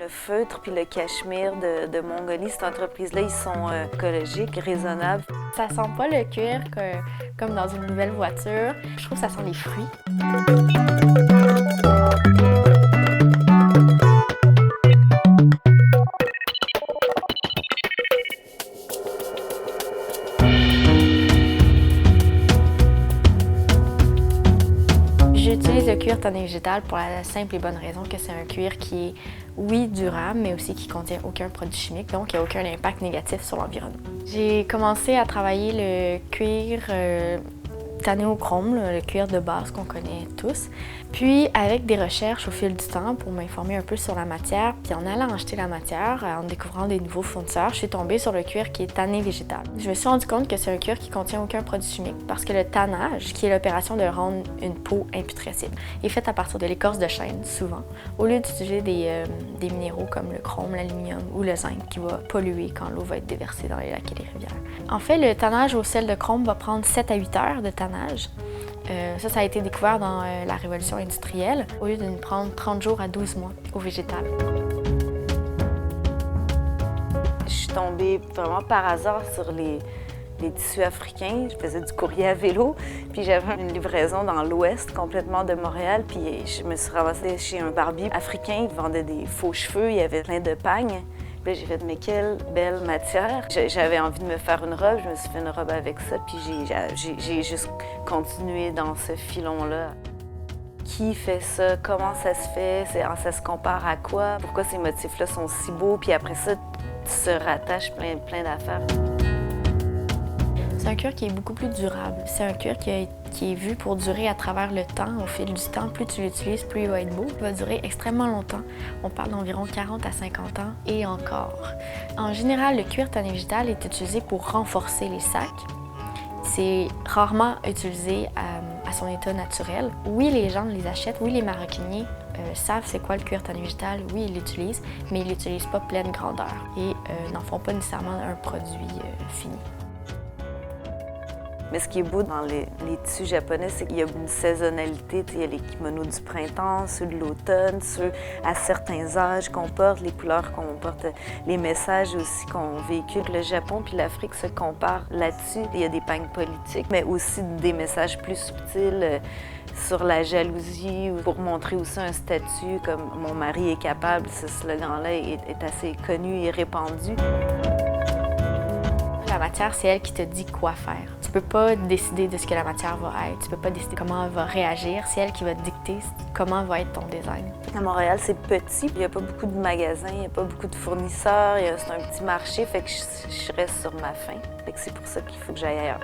Le feutre puis le cachemire de Mongolie, cette entreprise-là, ils sont écologiques, raisonnables. Ça sent pas le cuir comme dans une nouvelle voiture. Je trouve que ça sent les fruits. J'utilise le cuir tanné végétal pour la simple et bonne raison que c'est un cuir qui est, oui, durable, mais aussi qui ne contient aucun produit chimique, donc il n'y a aucun impact négatif sur l'environnement. J'ai commencé à travailler le cuir tanné au chrome, le cuir de base qu'on connaît tous. Puis avec des recherches au fil du temps pour m'informer un peu sur la matière, puis en allant acheter la matière, en découvrant des nouveaux fournisseurs, je suis tombée sur le cuir qui est tanné végétal. Je me suis rendu compte que c'est un cuir qui contient aucun produit chimique parce que le tannage, qui est l'opération de rendre une peau imputrescible, est fait à partir de l'écorce de chêne, souvent, au lieu d'utiliser des minéraux comme le chrome, l'aluminium ou le zinc qui va polluer quand l'eau va être déversée dans les lacs et les rivières. En fait, le tannage au sel de chrome va prendre 7 à 8 heures de tannage. Ça a été découvert dans la révolution industrielle, au lieu de nous prendre 30 jours à 12 mois au végétal. Je suis tombée vraiment par hasard sur les tissus africains. Je faisais du courrier à vélo, puis j'avais une livraison dans l'ouest complètement de Montréal, puis je me suis ramassée chez un barbier africain qui vendait des faux cheveux, il y avait plein de pagnes. Puis j'ai fait, mais quelle belle matière! J'avais envie de me faire une robe, je me suis fait une robe avec ça, puis j'ai juste continué dans ce filon-là. Qui fait ça? Comment ça se fait? Ça se compare à quoi? Pourquoi ces motifs-là sont si beaux? Puis après ça, tu se rattaches plein d'affaires. C'est un cuir qui est beaucoup plus durable. C'est un cuir qui est vu pour durer à travers le temps, au fil du temps. Plus tu l'utilises, plus il va être beau. Il va durer extrêmement longtemps. On parle d'environ 40 à 50 ans et encore. En général, le cuir tanné végétal est utilisé pour renforcer les sacs. C'est rarement utilisé à son état naturel. Oui, les gens les achètent. Oui, les maroquiniers savent c'est quoi le cuir tanné végétal. Oui, ils l'utilisent, mais ils ne l'utilisent pas pleine grandeur et n'en font pas nécessairement un produit fini. Mais ce qui est beau dans les tissus japonais, c'est qu'il y a une saisonnalité. Il y a les kimonos du printemps, ceux de l'automne, ceux à certains âges qu'on porte, les couleurs qu'on porte, les messages aussi qu'on véhicule. Le Japon puis l'Afrique se comparent là-dessus. Il y a des pagnes politiques, mais aussi des messages plus subtils sur la jalousie ou pour montrer aussi un statut comme « mon mari est capable ». Ce slogan-là est assez connu et répandu. La matière, c'est elle qui te dit quoi faire. Tu peux pas décider de ce que la matière va être, tu peux pas décider comment elle va réagir, c'est elle qui va te dicter comment va être ton design. À Montréal, c'est petit, il n'y a pas beaucoup de magasins, il n'y a pas beaucoup de fournisseurs, c'est un petit marché, fait que je reste sur ma faim. Fait que c'est pour ça qu'il faut que j'aille ailleurs.